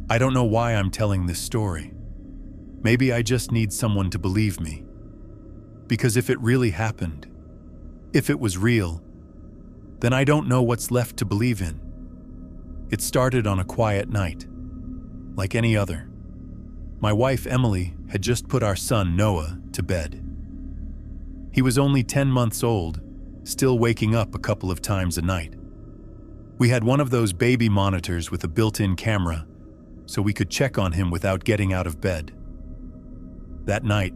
I don't know why I'm telling this story. Maybe I just need someone to believe me. Because if it really happened, if it was real, then I don't know what's left to believe in. It started on a quiet night, like any other. My wife, Emily, had just put our son, Noah, to bed. He was only 10 months old, still waking up a couple of times a night. We had one of those baby monitors with a built-in camera, so we could check on him without getting out of bed. That night,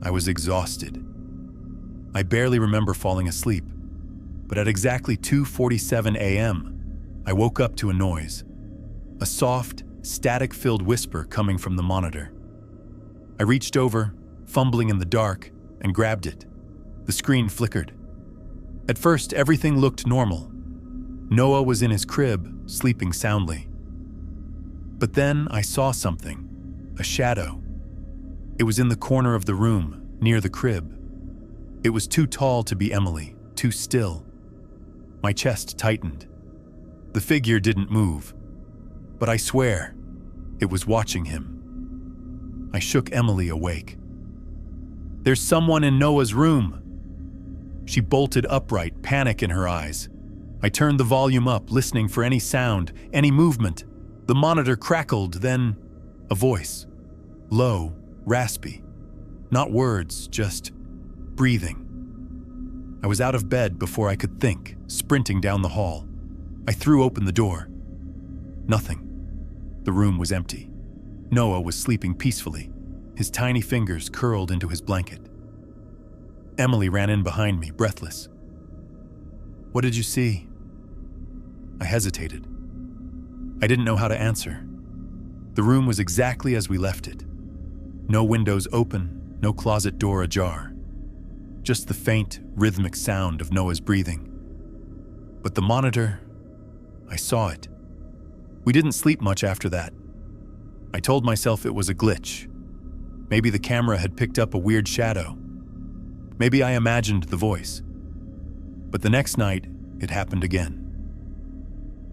I was exhausted. I barely remember falling asleep, but at exactly 2:47 a.m., I woke up to a noise, a soft, static-filled whisper coming from the monitor. I reached over, fumbling in the dark, and grabbed it. The screen flickered. At first, everything looked normal. Noah was in his crib, sleeping soundly. But then I saw something, a shadow. It was in the corner of the room, near the crib. It was too tall to be Emily, too still. My chest tightened. The figure didn't move, but I swear, it was watching him. I shook Emily awake. "There's someone in Noah's room!" She bolted upright, panic in her eyes. I turned the volume up, listening for any sound, any movement. The monitor crackled, then a voice. Low, raspy. Not words, just breathing. I was out of bed before I could think, sprinting down the hall. I threw open the door. Nothing. The room was empty. Noah was sleeping peacefully, his tiny fingers curled into his blanket. Emily ran in behind me, breathless. "What did you see?" I hesitated. I didn't know how to answer. The room was exactly as we left it. No windows open, no closet door ajar. Just the faint, rhythmic sound of Noah's breathing. But the monitor, I saw it. We didn't sleep much after that. I told myself it was a glitch. Maybe the camera had picked up a weird shadow. Maybe I imagined the voice. But the next night, it happened again.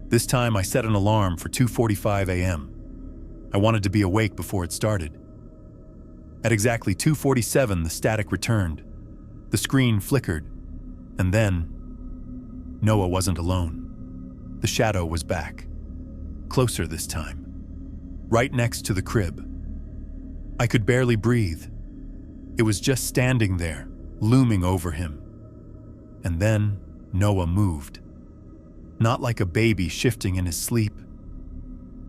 This time I set an alarm for 2:45 a.m. I wanted to be awake before it started. At exactly 2:47, the static returned. The screen flickered, and then Noah wasn't alone. The shadow was back, closer this time, right next to the crib. I could barely breathe. It was just standing there, looming over him. And then Noah moved. Not like a baby shifting in his sleep.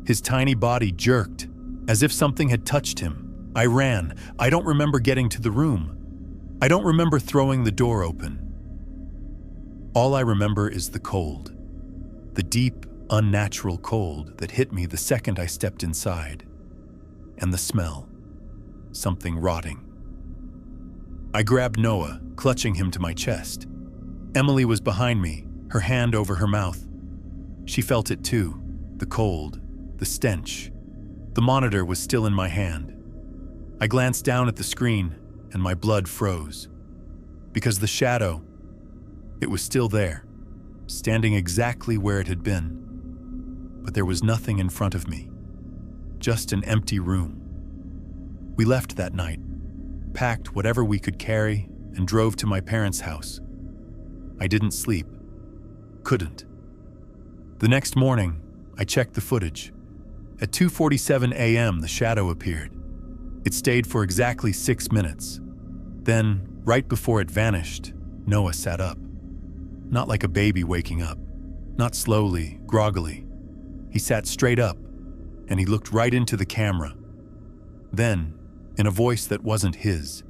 His tiny body jerked, as if something had touched him. I ran. I don't remember getting to the room. I don't remember throwing the door open. All I remember is the cold. The deep, unnatural cold that hit me the second I stepped inside. And the smell. Something rotting. I grabbed Noah, clutching him to my chest. Emily was behind me, her hand over her mouth. She felt it too, the cold, the stench. The monitor was still in my hand. I glanced down at the screen, and my blood froze. Because the shadow, it was still there, standing exactly where it had been. But there was nothing in front of me, just an empty room. We left that night, packed whatever we could carry, and drove to my parents' house. I didn't sleep. Couldn't. The next morning, I checked the footage. At 2:47 a.m., the shadow appeared. It stayed for exactly 6 minutes. Then, right before it vanished, Noah sat up. Not like a baby waking up. Not slowly, groggily. He sat straight up, and he looked right into the camera. Then, in a voice that wasn't his,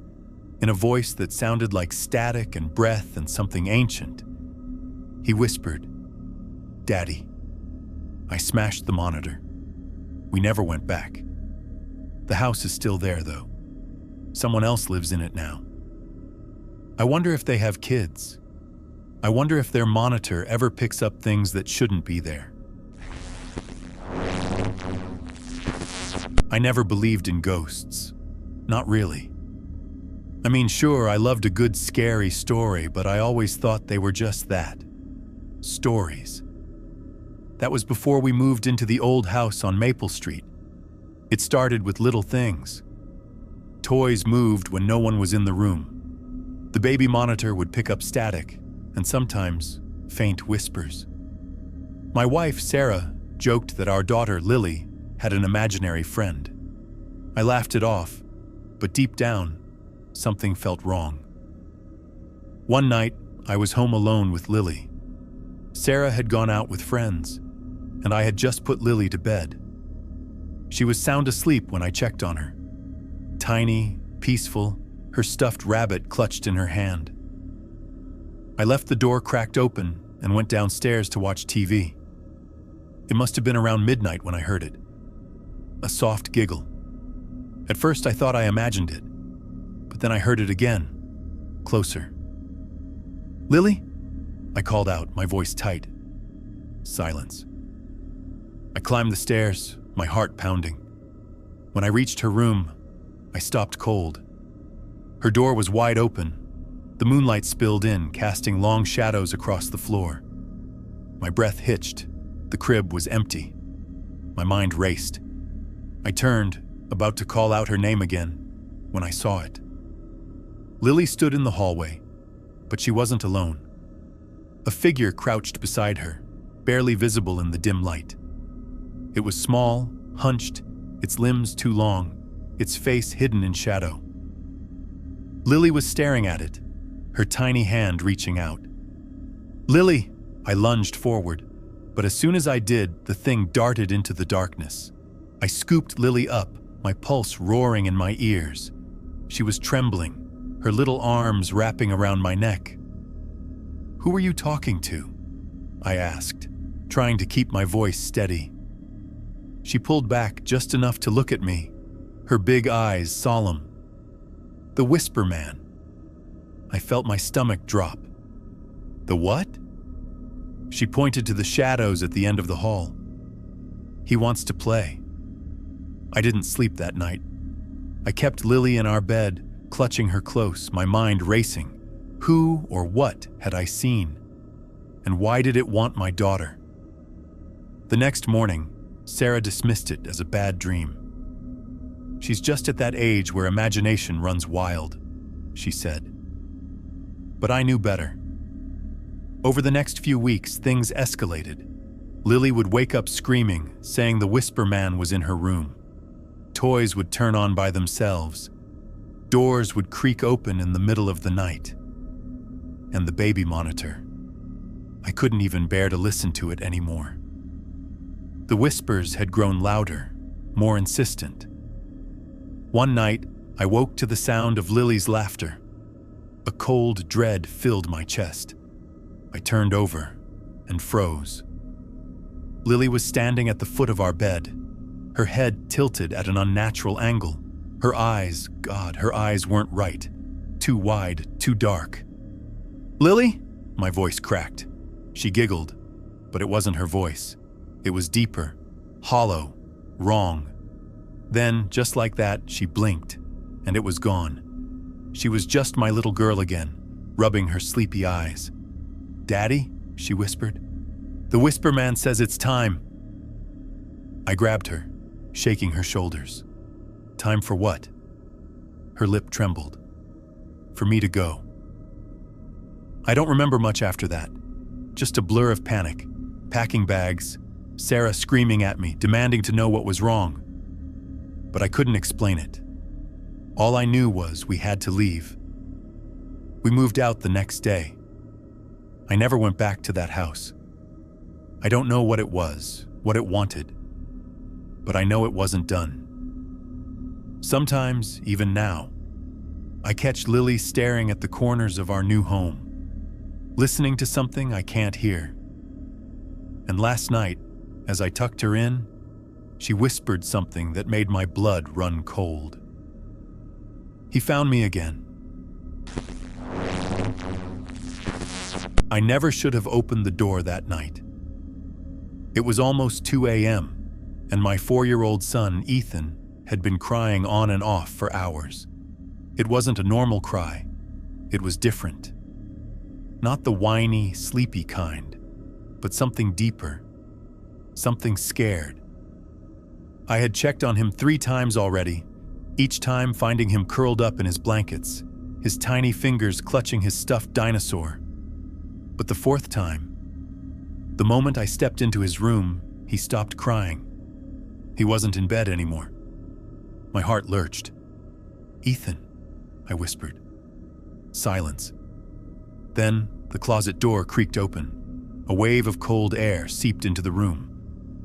in a voice that sounded like static and breath and something ancient, he whispered, "Daddy." I smashed the monitor. We never went back. The house is still there, though. Someone else lives in it now. I wonder if they have kids. I wonder if their monitor ever picks up things that shouldn't be there. I never believed in ghosts. Not really. I mean, sure, I loved a good scary story, but I always thought they were just that. Stories. That was before we moved into the old house on Maple Street, It started with little things. Toys moved when no one was in the room. The baby monitor would pick up static, and sometimes faint whispers. My wife, Sarah, joked that our daughter, Lily, had an imaginary friend. I laughed it off, but deep down, something felt wrong. One night, I was home alone with Lily. Sarah had gone out with friends, and I had just put Lily to bed. She was sound asleep when I checked on her. Tiny, peaceful, her stuffed rabbit clutched in her hand. I left the door cracked open and went downstairs to watch TV. It must have been around midnight when I heard it. A soft giggle. At first I thought I imagined it, but then I heard it again, closer. "Lily?" I called out, my voice tight. Silence. I climbed the stairs, my heart pounding. When I reached her room, I stopped cold. Her door was wide open. The moonlight spilled in, casting long shadows across the floor. My breath hitched. The crib was empty. My mind raced. I turned, about to call out her name again, when I saw it. Lily stood in the hallway, but she wasn't alone. A figure crouched beside her, barely visible in the dim light. It was small, hunched, its limbs too long, its face hidden in shadow. Lily was staring at it, her tiny hand reaching out. "Lily!" I lunged forward, but as soon as I did, the thing darted into the darkness. I scooped Lily up, my pulse roaring in my ears. She was trembling, her little arms wrapping around my neck. "Who are you talking to?" I asked, trying to keep my voice steady. She pulled back just enough to look at me, her big eyes solemn. "The Whisper Man." I felt my stomach drop. "The what?" She pointed to the shadows at the end of the hall. "He wants to play." I didn't sleep that night. I kept Lily in our bed, clutching her close, my mind racing. Who or what had I seen? And why did it want my daughter? The next morning, Sarah dismissed it as a bad dream. "She's just at that age where imagination runs wild," she said. But I knew better. Over the next few weeks, things escalated. Lily would wake up screaming, saying the Whisper Man was in her room. Toys would turn on by themselves. Doors would creak open in the middle of the night. And the baby monitor. I couldn't even bear to listen to it anymore. The whispers had grown louder, more insistent. One night, I woke to the sound of Lily's laughter. A cold dread filled my chest. I turned over and froze. Lily was standing at the foot of our bed, her head tilted at an unnatural angle. Her eyes, God, her eyes weren't right. Too wide, too dark. "Lily?" My voice cracked. She giggled, but it wasn't her voice. It was deeper, hollow, wrong. Then, just like that, she blinked, and it was gone. She was just my little girl again, rubbing her sleepy eyes. "Daddy?" she whispered. "The Whisper Man says it's time." I grabbed her, shaking her shoulders. Time for what? Her lip trembled. For me to go. I don't remember much after that. Just a blur of panic, packing bags, Sarah screaming at me, demanding to know what was wrong. But I couldn't explain it. All I knew was we had to leave. We moved out the next day. I never went back to that house. I don't know what it was, what it wanted, but I know it wasn't done. Sometimes, even now, I catch Lily staring at the corners of our new home, listening to something I can't hear. And last night, as I tucked her in, she whispered something that made my blood run cold. He found me again. I never should have opened the door that night. It was almost 2 a.m., and my 4-year-old son, Ethan, had been crying on and off for hours. It wasn't a normal cry. It was different. Not the whiny, sleepy kind, but something deeper, something scared. I had checked on him 3 times already, each time finding him curled up in his blankets, his tiny fingers clutching his stuffed dinosaur. But the 4th time, the moment I stepped into his room, he stopped crying. He wasn't in bed anymore. My heart lurched. "Ethan," I whispered. Silence. Then the closet door creaked open. A wave of cold air seeped into the room.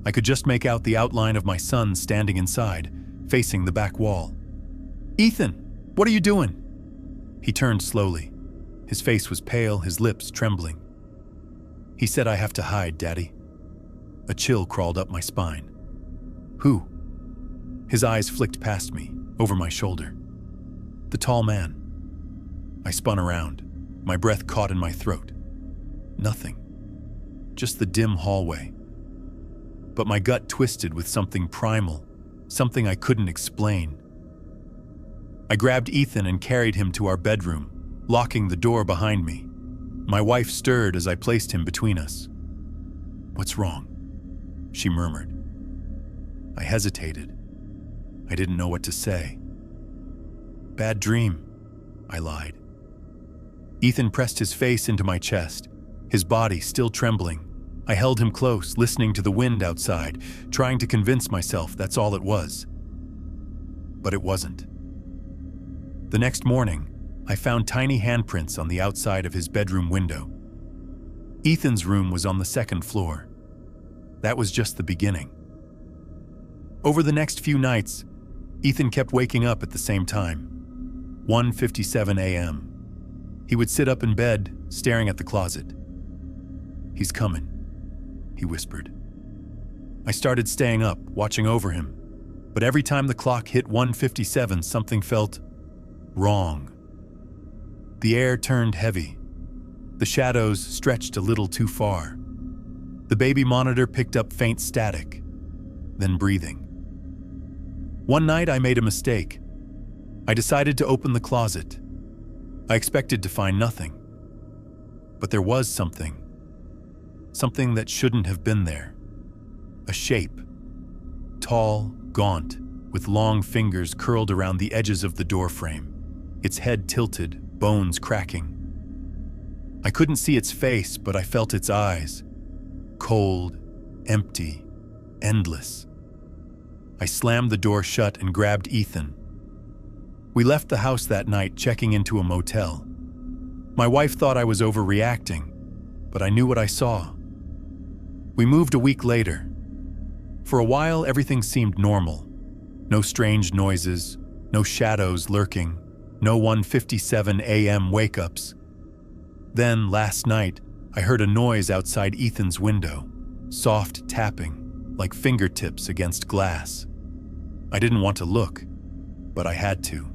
I could just make out the outline of my son standing inside, facing the back wall. "Ethan, what are you doing?" He turned slowly. His face was pale, his lips trembling. "He said I have to hide, Daddy." A chill crawled up my spine. "Who?" His eyes flicked past me, over my shoulder. "The tall man." I spun around, my breath caught in my throat. Nothing. Just the dim hallway. But my gut twisted with something primal, something I couldn't explain. I grabbed Ethan and carried him to our bedroom, locking the door behind me. My wife stirred as I placed him between us. "What's wrong?" she murmured. I hesitated. I didn't know what to say. "Bad dream," I lied. Ethan pressed his face into my chest, his body still trembling. I held him close, listening to the wind outside, trying to convince myself that's all it was. But it wasn't. The next morning, I found tiny handprints on the outside of his bedroom window. Ethan's room was on the 2nd floor. That was just the beginning. Over the next few nights, Ethan kept waking up at the same time, 1:57 a.m. He would sit up in bed, staring at the closet. "He's coming," he whispered. I started staying up, watching over him, but every time the clock hit 1:57, something felt wrong. The air turned heavy. The shadows stretched a little too far. The baby monitor picked up faint static, then breathing. One night I made a mistake. I decided to open the closet. I expected to find nothing. But there was something. Something that shouldn't have been there. A shape. Tall, gaunt, with long fingers curled around the edges of the doorframe, its head tilted, bones cracking. I couldn't see its face, but I felt its eyes. Cold, empty, endless. I slammed the door shut and grabbed Ethan. We left the house that night, checking into a motel. My wife thought I was overreacting, but I knew what I saw. We moved a week later. For a while, everything seemed normal. No strange noises, no shadows lurking, no 1:57 a.m. wake-ups. Then, last night, I heard a noise outside Ethan's window, soft tapping, like fingertips against glass. I didn't want to look, but I had to.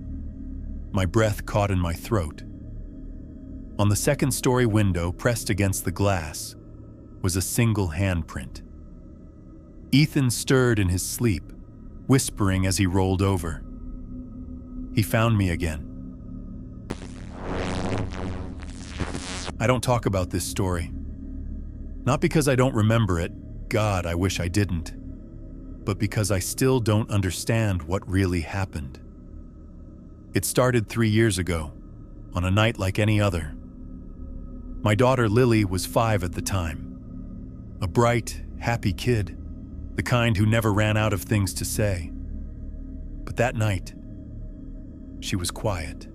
My breath caught in my throat. On the 2nd-story window, pressed against the glass, was a single handprint. Ethan stirred in his sleep, whispering as he rolled over. He found me again. I don't talk about this story. Not because I don't remember it, God, I wish I didn't, but because I still don't understand what really happened. It started 3 years ago, on a night like any other. My daughter Lily was 5 at the time. A bright, happy kid, the kind who never ran out of things to say. But that night, she was quiet,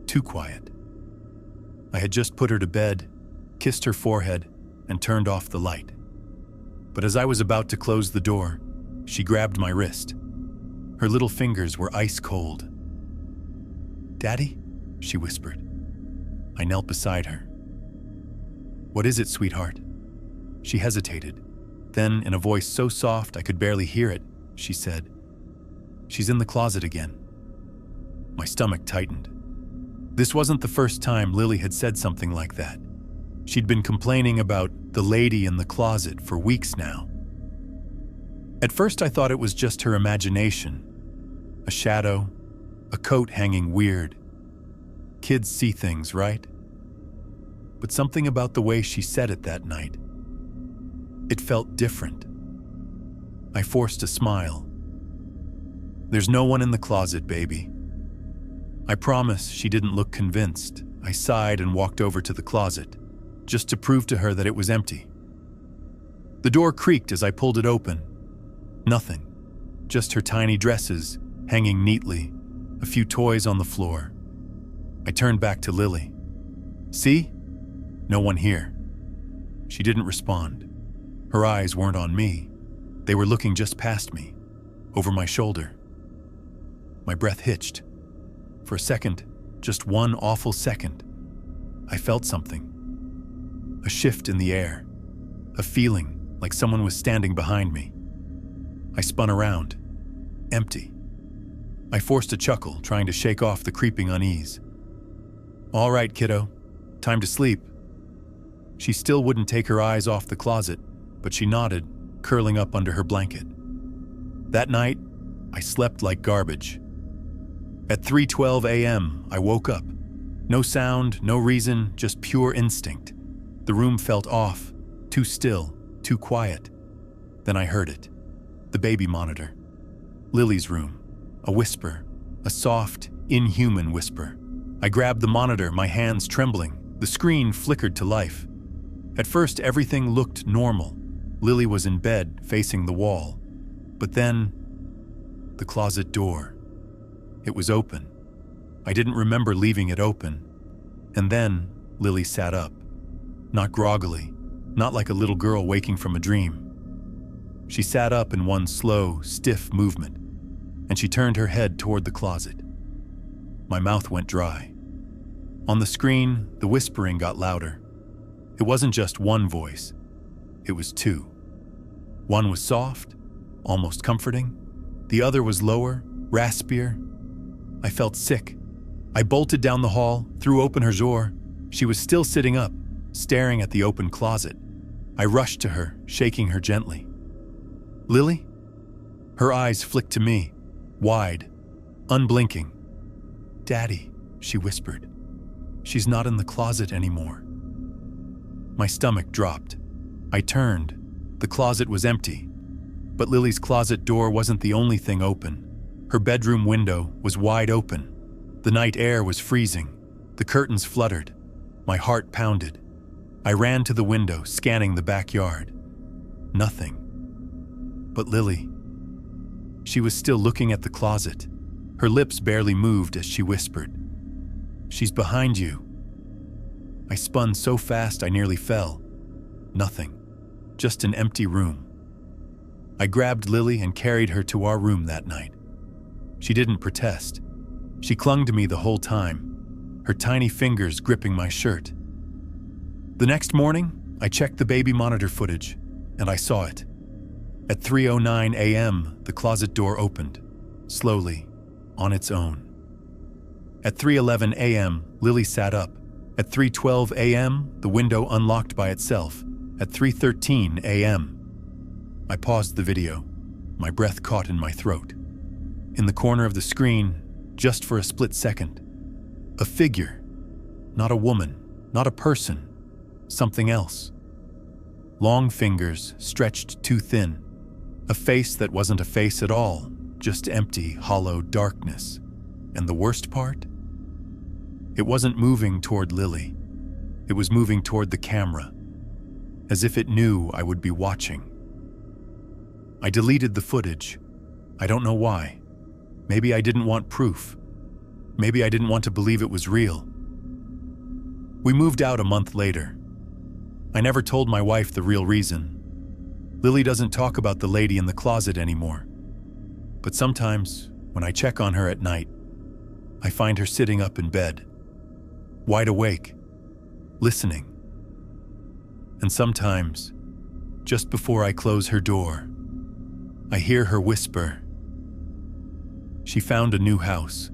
too quiet. I had just put her to bed, kissed her forehead, and turned off the light. But as I was about to close the door, she grabbed my wrist. Her little fingers were ice cold. "Daddy?" she whispered. I knelt beside her. "What is it, sweetheart?" She hesitated. Then, in a voice so soft I could barely hear it, she said, "She's in the closet again." My stomach tightened. This wasn't the first time Lily had said something like that. She'd been complaining about the lady in the closet for weeks now. At first I thought it was just her imagination. A shadow, a coat hanging weird. Kids see things, right? But something about the way she said it that night. It felt different. I forced a smile. There's no one in the closet, baby." I promise she didn't look convinced. I sighed and walked over to the closet, just to prove to her that it was empty. The door creaked as I pulled it open. Nothing. Just her tiny dresses, hanging neatly, a few toys on the floor. I turned back to Lily. "See? No one here." She didn't respond. Her eyes weren't on me. They were looking just past me, over my shoulder. My breath hitched. For a second, just one awful second, I felt something. A shift in the air. A feeling like someone was standing behind me. I spun around. Empty. I forced a chuckle, trying to shake off the creeping unease. "All right, kiddo. Time to sleep." She still wouldn't take her eyes off the closet, but she nodded, curling up under her blanket. That night, I slept like garbage. At 3:12 a.m., I woke up. No sound, no reason, just pure instinct. The room felt off, too still, too quiet. Then I heard it. The baby monitor. Lily's room. A whisper. A soft, inhuman whisper. I grabbed the monitor, my hands trembling. The screen flickered to life. At first, everything looked normal. Lily was in bed, facing the wall. But then, the closet door. It was open. I didn't remember leaving it open. And then, Lily sat up. Not groggily, not like a little girl waking from a dream. She sat up in one slow, stiff movement, and she turned her head toward the closet. My mouth went dry. On the screen, the whispering got louder. It wasn't just one voice. It was two. One was soft, almost comforting. The other was lower, raspier. I felt sick. I bolted down the hall, threw open her door. She was still sitting up, staring at the open closet. I rushed to her, shaking her gently. "Lily?" Her eyes flicked to me, wide, unblinking. "Daddy," she whispered. "She's not in the closet anymore." My stomach dropped. I turned. The closet was empty. But Lily's closet door wasn't the only thing open. Her bedroom window was wide open. The night air was freezing. The curtains fluttered. My heart pounded. I ran to the window, scanning the backyard. Nothing. But Lily. She was still looking at the closet. Her lips barely moved as she whispered, "She's behind you." I spun so fast I nearly fell. Nothing. Just an empty room. I grabbed Lily and carried her to our room that night. She didn't protest. She clung to me the whole time, her tiny fingers gripping my shirt. The next morning, I checked the baby monitor footage, and I saw it. At 3:09 a.m., the closet door opened, slowly, on its own. At 3:11 a.m., Lily sat up. At 3:12 a.m., the window unlocked by itself. At 3:13 a.m., I paused the video, my breath caught in my throat. In the corner of the screen, just for a split second, a figure. Not a woman, not a person, something else. Long fingers stretched too thin. A face that wasn't a face at all, just empty, hollow darkness. And the worst part? It wasn't moving toward Lily. It was moving toward the camera, as if it knew I would be watching. I deleted the footage. I don't know why. Maybe I didn't want proof. Maybe I didn't want to believe it was real. We moved out a month later. I never told my wife the real reason. Lily doesn't talk about the lady in the closet anymore. But sometimes, when I check on her at night, I find her sitting up in bed, wide awake, listening. And sometimes, just before I close her door, I hear her whisper. She found a new house,